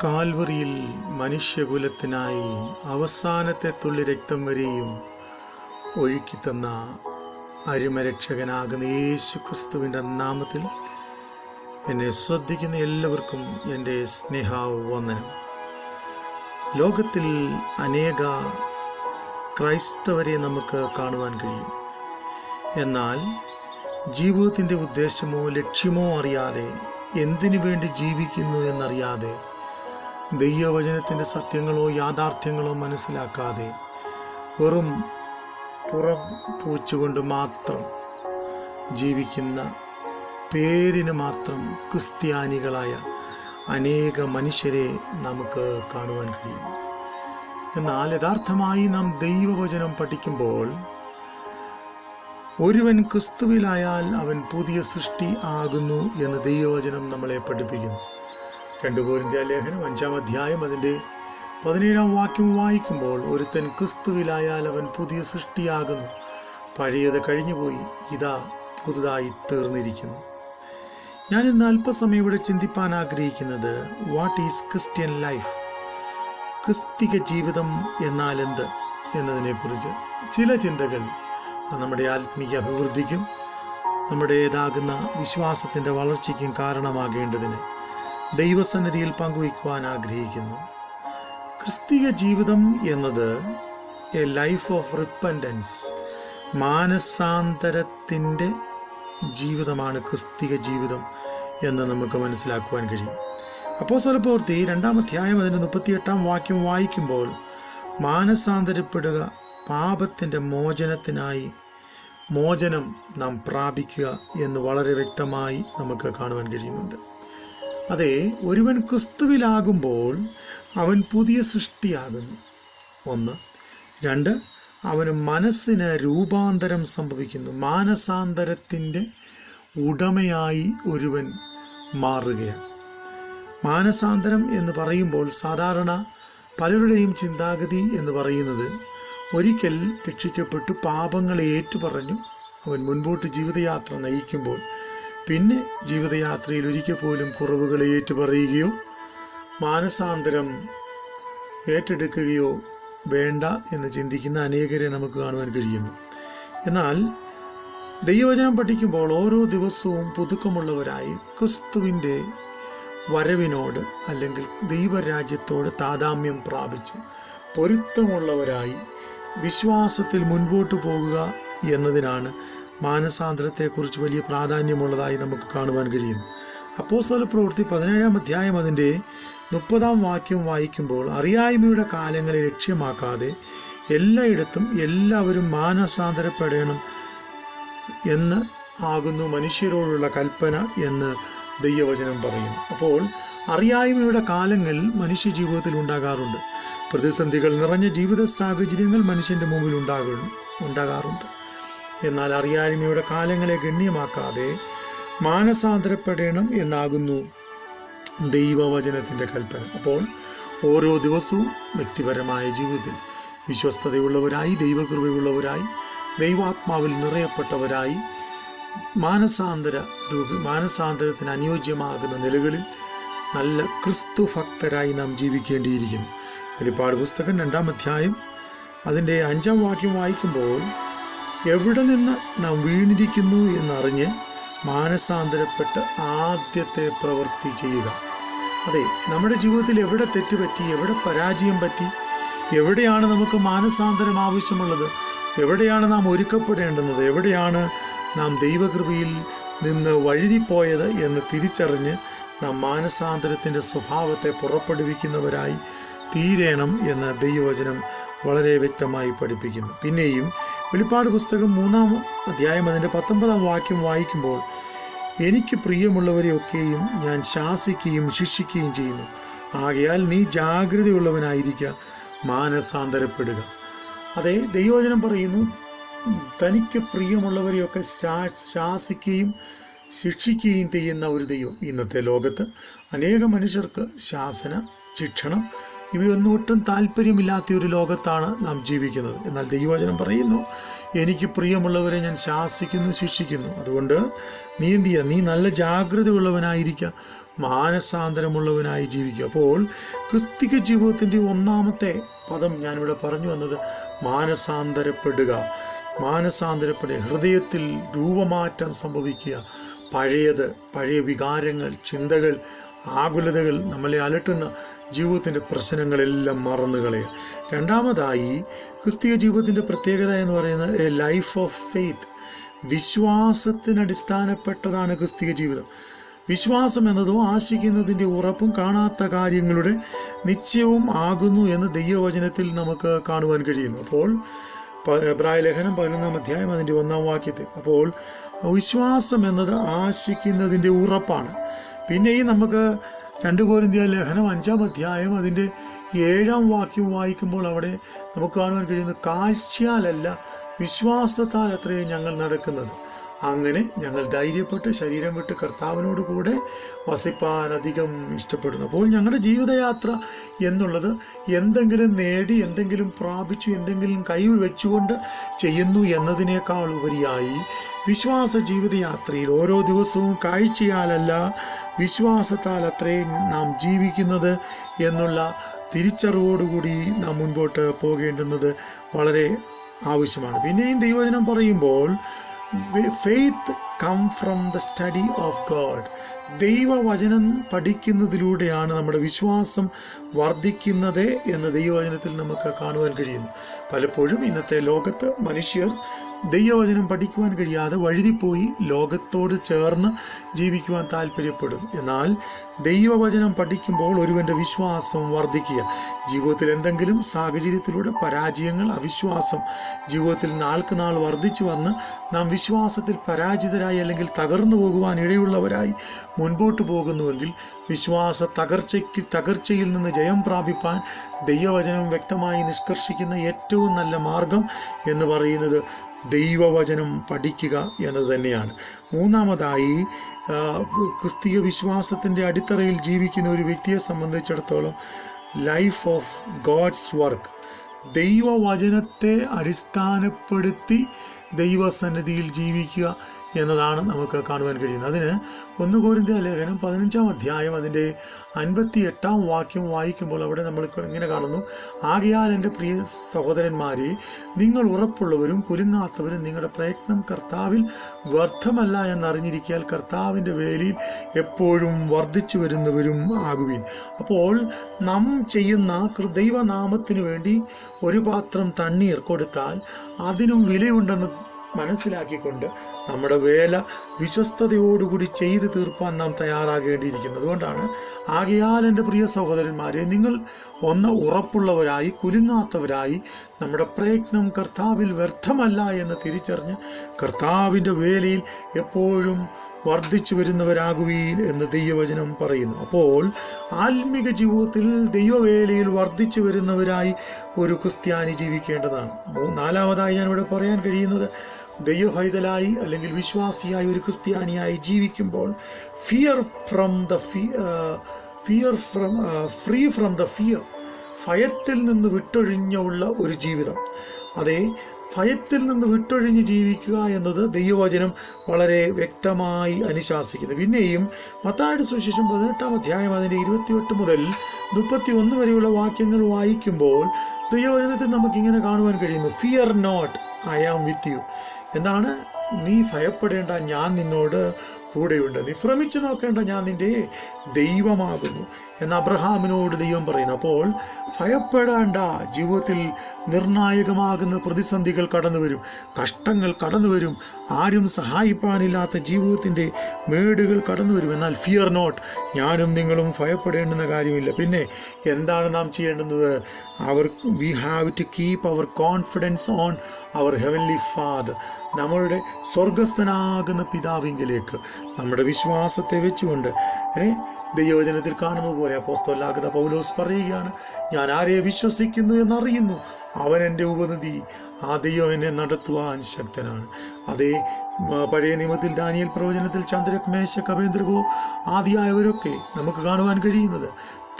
കാൽവറിയിൽ മനുഷ്യകുലത്തിനായി അവസാനത്തെ തുള്ളി രക്തം വരെയും ഒഴുക്കിത്തന്ന അരുമരക്ഷകനാകുന്ന യേശു ക്രിസ്തുവിൻ്റെ നാമത്തിൽ എന്നെ ശ്രദ്ധിക്കുന്ന എല്ലാവർക്കും എൻ്റെ സ്നേഹവന്ദനം. ലോകത്തിൽ അനേക ക്രൈസ്തവരെ നമുക്ക് കാണുവാൻ കഴിയും. എന്നാൽ ജീവിതത്തിൻ്റെ ഉദ്ദേശമോ ലക്ഷ്യമോ അറിയാതെ, എന്തിനു വേണ്ടി ജീവിക്കുന്നു എന്നറിയാതെ, ദൈവവചനത്തിൻ്റെ സത്യങ്ങളോ യാഥാർത്ഥ്യങ്ങളോ മനസ്സിലാക്കാതെ വെറും പുറം പൂച്ചുകൊണ്ട് മാത്രം ജീവിക്കുന്ന, പേരിന് മാത്രം ക്രിസ്ത്യാനികളായ അനേക മനുഷ്യരെ നമുക്ക് കാണുവാൻ കഴിയും. എന്നാൽ യഥാർത്ഥമായി നാം ദൈവവചനം പഠിക്കുമ്പോൾ ഒരുവൻ ക്രിസ്തുവിലായാൽ അവൻ പുതിയ സൃഷ്ടി ആകുന്നു എന്ന് ദൈവവചനം നമ്മളെ പഠിപ്പിക്കുന്നു. 2 കൊരിന്ത്യർ ലേഖനം 5-ാം അധ്യായം അതിൻ്റെ 17-ാം വാക്യം വായിക്കുമ്പോൾ, ഒരുത്തൻ ക്രിസ്തുവിലായാൽ അവൻ പുതിയ സൃഷ്ടിയാകുന്നു, പഴയത് കഴിഞ്ഞുപോയി, ഇതാ പുതുതായി തീർന്നിരിക്കുന്നു. ഞാൻ ഇന്ന് അല്പസമയം ഇവിടെ ചിന്തിപ്പാൻ ആഗ്രഹിക്കുന്നത് വാട്ട് ഈസ് ക്രിസ്ത്യൻ ലൈഫ്, ക്രിസ്തീയ ജീവിതം എന്നാൽ എന്ത് എന്നതിനെക്കുറിച്ച് ചില ചിന്തകൾ നമ്മുടെ ആത്മീയ അഭിവൃദ്ധിക്കും നമ്മുടേതാകുന്ന വിശ്വാസത്തിൻ്റെ വളർച്ചയ്ക്കും കാരണമാകേണ്ടതിന് ദൈവസന്നിധിയിൽ പങ്കുവയ്ക്കുവാൻ ആഗ്രഹിക്കുന്നു. ക്രിസ്തീയ ജീവിതം എന്നത് എ ലൈഫ് ഓഫ് റിപ്പൻറ്റൻസ്, മാനസാന്തരത്തിൻ്റെ ജീവിതമാണ് ക്രിസ്തീയ ജീവിതം എന്ന് നമുക്ക് മനസ്സിലാക്കുവാൻ കഴിയും. അപ്പോസ്തലപ്രവൃത്തി 2-ാം അധ്യായം അതിൻ്റെ 38-ാം വാക്യം വായിക്കുമ്പോൾ, മാനസാന്തരപ്പെടുക, പാപത്തിൻ്റെ മോചനം നാം പ്രാപിക്കുക എന്ന് വളരെ വ്യക്തമായി നമുക്ക് കാണുവാൻ കഴിയുന്നുണ്ട്. അതെ, ഒരുവൻ ക്രിസ്തുവിലാകുമ്പോൾ അവൻ പുതിയ സൃഷ്ടിയാകുന്നു. 1. 2, അവന് മനസ്സിന് രൂപാന്തരം സംഭവിക്കുന്നു. മാനസാന്തരത്തിൻ്റെ ഉടമയായി ഒരുവൻ മാറുകയാണ്. മാനസാന്തരം എന്ന് പറയുമ്പോൾ സാധാരണ പലരുടെയും ചിന്താഗതി എന്ന് പറയുന്നത്, ഒരിക്കൽ രക്ഷിക്കപ്പെട്ടു പാപങ്ങളെ ഏറ്റുപറഞ്ഞു അവൻ മുൻപോട്ട് ജീവിതയാത്ര നയിക്കുമ്പോൾ പിന്നെ ജീവിതയാത്രയിൽ ഒരിക്കൽ പോലും കുറവുകളെ ഏറ്റുപറയുകയോ മാനസാന്തരം ഏറ്റെടുക്കുകയോ വേണ്ട എന്ന് ചിന്തിക്കുന്ന അനേകരെ നമുക്ക് കാണുവാൻ കഴിയുന്നു. എന്നാൽ ദൈവവചനം പഠിക്കുമ്പോൾ ഓരോ ദിവസവും പുതുക്കമുള്ളവരായി ക്രിസ്തുവിൻ്റെ വരവിനോട് അല്ലെങ്കിൽ ദൈവരാജ്യത്തോട് താദാമ്യം പ്രാപിച്ച് പൊരുത്തമുള്ളവരായി വിശ്വാസത്തിൽ മുൻപോട്ട് പോകുക എന്നതിനാണ് മാനസാന്തരത്തെക്കുറിച്ച് വലിയ പ്രാധാന്യമുള്ളതായി നമുക്ക് കാണുവാൻ കഴിയുന്നു. അപ്പോസ്തലപ്രവൃത്തി 17-ാം അധ്യായം അതിൻ്റെ 30-ാം വാക്യം വായിക്കുമ്പോൾ, അറിയായ്മയുടെ കാലങ്ങളെ ലക്ഷ്യമാക്കാതെ എല്ലായിടത്തും എല്ലാവരും മാനസാന്തരപ്പെടണം എന്ന് ആകുന്നു മനുഷ്യരോടുള്ള കൽപ്പന എന്ന് ദൈവവചനം പറയുന്നു. അപ്പോൾ അറിയായ്മയുടെ കാലങ്ങൾ മനുഷ്യ ജീവിതത്തിൽ ഉണ്ടാകാറുണ്ട്. പ്രതിസന്ധികൾ നിറഞ്ഞ ജീവിത സാഹചര്യങ്ങൾ മനുഷ്യൻ്റെ മുമ്പിൽ ഉണ്ടാകാറുണ്ട്. എന്നാൽ അറിയായ്മയുടെ കാലങ്ങളെ ഗണ്യമാക്കാതെ മാനസാന്തരപ്പെടണം എന്നാകുന്നു ദൈവവചനത്തിൻ്റെ കൽപ്പന. അപ്പോൾ ഓരോ ദിവസവും വ്യക്തിപരമായ ജീവിതത്തിൽ വിശ്വസ്തതയുള്ളവരായി, ദൈവകൃപയുള്ളവരായി, ദൈവാത്മാവിൽ നിറയപ്പെട്ടവരായി, മാനസാന്തരത്തിന് അനുയോജ്യമാകുന്ന നിലകളിൽ നല്ല ക്രിസ്തു ഭക്തരായി നാം ജീവിക്കേണ്ടിയിരിക്കുന്നു. വെളിപ്പാട് പുസ്തകം 2-ാം അധ്യായം അതിൻ്റെ 5-ാം വാക്യം വായിക്കുമ്പോൾ, എവിടെ നിന്ന് നാം വീണിരിക്കുന്നു എന്നറിഞ്ഞ് മാനസാന്തരപ്പെട്ട് ആദ്യത്തെ പ്രവൃത്തി ചെയ്യുക. അതെ, നമ്മുടെ ജീവിതത്തിൽ എവിടെ തെറ്റുപറ്റി, എവിടെ പരാജയം പറ്റി, എവിടെയാണ് നമുക്ക് മാനസാന്തരം ആവശ്യമുള്ളത്, എവിടെയാണ് നാം ഒരുക്കപ്പെടേണ്ടുന്നത്, എവിടെയാണ് നാം ദൈവകൃപയിൽ നിന്ന് വഴുതിപ്പോയത് എന്ന് തിരിച്ചറിഞ്ഞ് നാം മാനസാന്തരത്തിൻ്റെ സ്വഭാവത്തെ പുറപ്പെടുവിക്കുന്നവരായി തീരണം എന്ന് ദൈവവചനം വളരെ വ്യക്തമായി പഠിപ്പിക്കുന്നു. പിന്നെയും വെളിപ്പാട് പുസ്തകം 3-ാം അധ്യായം അതിൻ്റെ 19-ാം വാക്യം വായിക്കുമ്പോൾ, എനിക്ക് പ്രിയമുള്ളവരെയൊക്കെയും ഞാൻ ശാസിക്കുകയും ശിക്ഷിക്കുകയും ചെയ്യുന്നു, ആകയാൽ നീ ജാഗ്രതയുള്ളവനായിരിക്കുക, മാനസാന്തരപ്പെടുക. അതെ, ദൈവവചനം പറയുന്നു, തനിക്ക് പ്രിയമുള്ളവരെയൊക്കെ ശാസിക്കുകയും ശിക്ഷിക്കുകയും ചെയ്യുന്ന ഒരു ദൈവം. ഇന്നത്തെ ലോകത്ത് അനേക മനുഷ്യർക്ക് ശിക്ഷണം ഇവയൊന്നും ഒട്ടും താല്പര്യമില്ലാത്ത ഒരു ലോകത്താണ് നാം ജീവിക്കുന്നത്. എന്നാൽ ദൈവവചനം പറയുന്നു, എനിക്ക് പ്രിയമുള്ളവരെ ഞാൻ ശാസിക്കുന്നു, ശിക്ഷിക്കുന്നു. അതുകൊണ്ട് നീ എന്ത് ചെയ്യുക? നീ നല്ല ജാഗ്രതയുള്ളവനായിരിക്കുക, മാനസാന്തരമുള്ളവനായി ജീവിക്കുക. അപ്പോൾ ക്രിസ്തീയ ജീവിതത്തിൻ്റെ ഒന്നാമത്തെ പദം ഞാനിവിടെ പറഞ്ഞു വന്നത് മാനസാന്തരപ്പെടുക. ഹൃദയത്തിൽ രൂപമാറ്റം സംഭവിക്കുക. പഴയ വികാരങ്ങൾ, ചിന്തകൾ, ആകുലതകൾ, നമ്മളെ അലട്ടുന്ന ജീവിതത്തിൻ്റെ പ്രശ്നങ്ങളെല്ലാം മറന്നു കളയുക. രണ്ടാമതായി ക്രിസ്തീയ ജീവിതത്തിൻ്റെ പ്രത്യേകത എന്ന് പറയുന്നത് എ ലൈഫ് ഓഫ് ഫെയ്ത്ത്. വിശ്വാസത്തിനടിസ്ഥാനപ്പെട്ടതാണ് ക്രിസ്തീയ ജീവിതം. വിശ്വാസം എന്നതോ ആശിക്കുന്നതിൻ്റെ ഉറപ്പും കാണാത്ത കാര്യങ്ങളുടെ നിശ്ചയവും ആകുന്നു എന്ന് ദൈവവചനത്തിൽ നമുക്ക് കാണുവാൻ കഴിയുന്നു. അപ്പോൾ എബ്രായ ലേഖനം 11-ാം അധ്യായം അതിൻ്റെ 1-ാം വാക്യത്തിൽ അപ്പോൾ വിശ്വാസം എന്നത് ആശിക്കുന്നതിൻ്റെ ഉറപ്പാണ്. പിന്നെയും നമുക്ക് 2 കൊരിന്ത്യർ ലേഖനം 5-ാം അധ്യായം അതിൻ്റെ 7-ാം വാക്യം വായിക്കുമ്പോൾ അവിടെ നമുക്ക് കാണുവാൻ കഴിയുന്നത് കാഴ്ചയാലല്ല വിശ്വാസത്താൽ അത്രേ ഞങ്ങൾ നടക്കുന്നത്. അങ്ങനെ ഞങ്ങൾ ധൈര്യപ്പെട്ട് ശരീരം വിട്ട് കർത്താവിനോട് കൂടെ വസിപ്പാൻ അധികം ഇഷ്ടപ്പെടുന്നു. അപ്പോൾ ഞങ്ങളുടെ ജീവിതയാത്ര എന്നുള്ളത് എന്തെങ്കിലും നേടി, എന്തെങ്കിലും പ്രാപിച്ചു, എന്തെങ്കിലും കയ്യിൽ വെച്ചുകൊണ്ട് ചെയ്യുന്നു എന്നതിനേക്കാൾ ഉപരിയായി വിശ്വാസ ജീവിതയാത്രയിൽ ഓരോ ദിവസവും കാഴ്ചയാലല്ല വിശ്വാസത്താൽ അത്രയും നാം ജീവിക്കുന്നത് എന്നുള്ള തിരിച്ചറിവോടുകൂടി നാം മുൻപോട്ട് പോകേണ്ടുന്നത് വളരെ ആവശ്യമാണ്. പിന്നെയും ദൈവവചനം പറയുമ്പോൾ faith come from the study of God. ദൈവവചനം പഠിക്കുന്നതിലൂടെയാണ് നമ്മുടെ വിശ്വാസം വർദ്ധിക്കുന്നത് എന്ന് ദൈവവചനത്തിൽ നമുക്ക് കാണുവാൻ കഴിയുന്നു. പലപ്പോഴും ഇന്നത്തെ ലോകത്ത് മനുഷ്യർ ദൈവവചനം പഠിക്കുവാൻ കഴിയാതെ വഴുതിപ്പോയി ലോകത്തോട് ചേർന്ന് ജീവിക്കുവാൻ താല്പര്യപ്പെടും. എന്നാൽ ദൈവവചനം പഠിക്കുമ്പോൾ ഒരുവൻ്റെ വിശ്വാസം വർദ്ധിക്കുക. ജീവിതത്തിൽ എന്തെങ്കിലും സാഹചര്യത്തിലൂടെ പരാജയങ്ങൾ, അവിശ്വാസം ജീവിതത്തിൽ നാൾക്ക് നാൾ വർദ്ധിച്ചു വന്ന് നാം വിശ്വാസത്തിൽ പരാജിതരായി അല്ലെങ്കിൽ തകർന്നു പോകുവാൻ ഇടയുള്ളവരായി മുൻപോട്ട് പോകുന്നുവെങ്കിൽ വിശ്വാസ തകർച്ചയിൽ നിന്ന് ജയം പ്രാപിപ്പാൻ ദൈവവചനം വ്യക്തമായി നിഷ്കർഷിക്കുന്ന ഏറ്റവും നല്ല മാർഗം എന്ന് പറയുന്നത് ദൈവവചനം പഠിക്കുക എന്നത് തന്നെയാണ്. മൂന്നാമതായി ക്രിസ്തീയ വിശ്വാസത്തിൻ്റെ അടിത്തറയിൽ ജീവിക്കുന്ന ഒരു വ്യക്തിയെ സംബന്ധിച്ചിടത്തോളം ലൈഫ് ഓഫ് ഗോഡ്സ് വർക്ക്. ദൈവവചനത്തെ അടിസ്ഥാനപ്പെടുത്തി ദൈവസന്നിധിയിൽ ജീവിക്കുക എന്നതാണ് നമുക്ക് കാണുവാൻ കഴിയുന്നത്. അതിന് 1 കൊരിന്ത്യർ ലേഖനം 15-ാം അധ്യായം അതിൻ്റെ 58-ാം വാക്യം വായിക്കുമ്പോൾ അവിടെ നമ്മൾ ഇങ്ങനെ കാണുന്നു: ആകയാൽ എൻ്റെ പ്രിയ സഹോദരന്മാരെ, നിങ്ങൾ ഉറപ്പുള്ളവരും കുലുങ്ങാത്തവരും നിങ്ങളുടെ പ്രയത്നം കർത്താവിൽ വ്യർത്ഥമല്ല എന്നറിഞ്ഞിരിക്കാൻ കർത്താവിൻ്റെ വേലയിൽ എപ്പോഴും വർദ്ധിച്ചു വരുന്നവരും ആകുവിൻ. അപ്പോൾ നാം ചെയ്യുന്ന ദൈവനാമത്തിനു വേണ്ടി ഒരു പാത്രം തണ്ണീർ കൊടുത്താൽ അതിനും വിലയുണ്ടെന്ന് മനസ്സിലാക്കിക്കൊണ്ട് നമ്മുടെ വേല വിശ്വസ്തയോടുകൂടി ചെയ്തു തീർപ്പാൻ നാം തയ്യാറാകേണ്ടിയിരിക്കുന്നു. അതുകൊണ്ടാണ് ആകയാൽ എൻ്റെ പ്രിയ സഹോദരന്മാരെ, നിങ്ങൾ ഉറപ്പുള്ളവരായി കുലുങ്ങാത്തവരായി നമ്മുടെ പ്രയത്നം കർത്താവിൽ വ്യർത്ഥമല്ല എന്ന് തിരിച്ചറിഞ്ഞ് കർത്താവിൻ്റെ വേലയിൽ എപ്പോഴും വർദ്ധിച്ചു വരുന്നവരാകുവീൻ എന്ന് ദൈവവചനം പറയുന്നു. അപ്പോൾ ആത്മീക ജീവിതത്തിൽ ദൈവവേലയിൽ വർദ്ധിച്ചു വരുന്നവരായി ഒരു ക്രിസ്ത്യാനി ജീവിക്കേണ്ടതാണ്. നാലാമതായി ഞാനിവിടെ പറയാൻ കഴിയുന്നത്, ദൈവഭൈതലായി അല്ലെങ്കിൽ വിശ്വാസിയായി ഒരു ക്രിസ്ത്യാനിയായി ജീവിക്കുമ്പോൾ ഫ്രീ ഫ്രം ദ ഫിയർ, ഭയത്തിൽ നിന്ന് വിട്ടൊഴിഞ്ഞുള്ള ഒരു ജീവിതം. അതേ, ഭയത്തിൽ നിന്ന് വിട്ടൊഴിഞ്ഞ് ജീവിക്കുക എന്നത് ദൈവവചനം വളരെ വ്യക്തമായി അനുശാസിക്കുന്നു. പിന്നെയും മത്തായിയുടെ സുവിശേഷം 18-ാം അധ്യായം അതിൻ്റെ 28 മുതൽ 31 വരെയുള്ള വാക്യങ്ങൾ വായിക്കുമ്പോൾ ദൈവവചനത്തിൽ നമുക്കിങ്ങനെ കാണുവാൻ കഴിയുന്നു: fear not, I am with you. എന്താണ്? നീ ഭയപ്പെടേണ്ട, ഞാൻ നിന്നോട് കൂടെയുണ്ട്. നീ ഭ്രമിച്ചു നോക്കേണ്ട, ഞാൻ നിന്റെ ദൈവമാകുന്നു എന്ന് അബ്രഹാമിനോട് ദൈവം പറയുന്നു. അപ്പോൾ ഭയപ്പെടേണ്ട. ജീവിതത്തിൽ നിർണായകമാകുന്ന പ്രതിസന്ധികൾ കടന്നു വരും, കഷ്ടങ്ങൾ കടന്നു വരും, ആരും സഹായിപ്പാനില്ലാത്ത ജീവിതത്തിൻ്റെ മേടുകൾ കടന്നു വരും. എന്നാൽ ഫിയർ നോട്ട്, ഞാനും നിങ്ങളും ഭയപ്പെടേണ്ടുന്ന കാര്യമില്ല. പിന്നെ എന്താണ് നാം ചെയ്യേണ്ടുന്നത്? We have to keep our confidence on our heavenly father. നമ്മളുടെ സ്വർഗസ്ഥനാകുന്ന പിതാവിങ്കിലേക്ക് നമ്മുടെ വിശ്വാസത്തെ വെച്ചുകൊണ്ട് ദൈവവചനത്തിൽ കാണുന്നത് പോലെ അപ്പോസ്തലനാകുന്ന പൗലോസ് പറയുകയാണ്: ഞാൻ ആരെ വിശ്വസിക്കുന്നു എന്നറിയുന്നു, അവൻ എൻ്റെ ഉപനിധി, ആ ദൈവം എന്നെ നടത്തുവാൻ ശക്തനാണ്. അതേ, പഴയ നിയമത്തിൽ ദാനിയേൽ പ്രവചനത്തിൽ ചന്ദ്രക്, മേശക്, അബേദ്നെഗോ ആദിയായവരൊക്കെ നമുക്ക് കാണുവാൻ കഴിയുന്നത്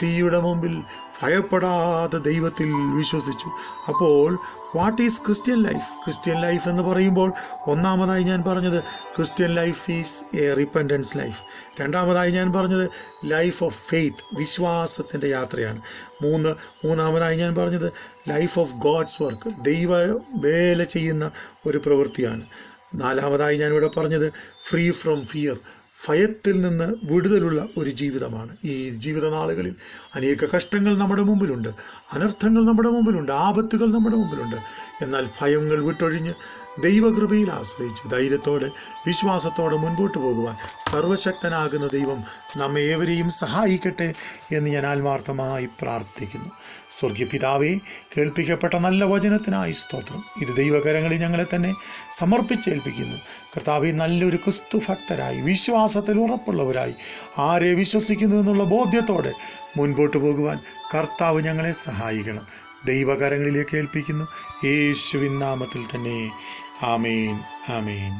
തീയുടെ മുമ്പിൽ ഭയപ്പെടാതെ ദൈവത്തിൽ വിശ്വസിച്ചു. അപ്പോൾ what is Christian life? Christian life എന്ന് പറയുമ്പോൾ ഒന്നാമതായി ഞാൻ പറഞ്ഞത് Christian life is A repentance life. രണ്ടാമതായി ഞാൻ പറഞ്ഞത് ലൈഫ് ഓഫ് ഫെയ്ത്ത്, വിശ്വാസത്തിൻ്റെ യാത്രയാണ്. മൂന്നാമതായി ഞാൻ പറഞ്ഞത് ലൈഫ് ഓഫ് ഗോഡ്സ് വർക്ക്, ദൈവ വേല ചെയ്യുന്ന ഒരു പ്രവൃത്തിയാണ്. നാലാമതായി ഞാനിവിടെ പറഞ്ഞത് ഫ്രീ ഫ്രം ഫിയർ, ഭയത്തിൽ നിന്ന് വിടുതലുള്ള ഒരു ജീവിതമാണ്. ഈ ജീവിത നാളുകളിൽ അനേക കഷ്ടങ്ങൾ നമ്മുടെ മുമ്പിലുണ്ട്, അനർത്ഥങ്ങൾ നമ്മുടെ മുമ്പിലുണ്ട്, ആപത്തുകൾ നമ്മുടെ മുമ്പിലുണ്ട്. എന്നാൽ ഭയങ്ങൾ വിട്ടൊഴിഞ്ഞ് ദൈവകൃപയിൽ ആശ്രയിച്ച് ധൈര്യത്തോടെ വിശ്വാസത്തോടെ മുൻപോട്ട് പോകുവാൻ സർവശക്തനാകുന്ന ദൈവം നമ്മെ ഏവരെയും സഹായിക്കട്ടെ എന്ന് ഞാൻ ആത്മാർത്ഥമായി പ്രാർത്ഥിക്കുന്നു. സ്വർഗീയ പിതാവേ, കേൾപ്പിക്കപ്പെട്ട നല്ല വചനത്തിനായി സ്തോത്രം. ഇത് ദൈവകരങ്ങളിൽ ഞങ്ങളെ തന്നെ സമർപ്പിച്ചേൽപ്പിക്കുന്നു. കർത്താവേ, നല്ലൊരു ക്രിസ്തു ഭക്തരായി വിശ്വാസത്തിൽ ഉറപ്പുള്ളവരായി ആരെ വിശ്വസിക്കുന്നു എന്നുള്ള ബോധ്യത്തോടെ മുൻപോട്ട് പോകുവാൻ കർത്താവ് ഞങ്ങളെ സഹായിക്കണം. ദൈവകരങ്ങളിലേക്ക് ഏൽപ്പിക്കുന്നു, യേശുവിൻ നാമത്തിൽ തന്നെ. ആമേൻ, ആമേൻ.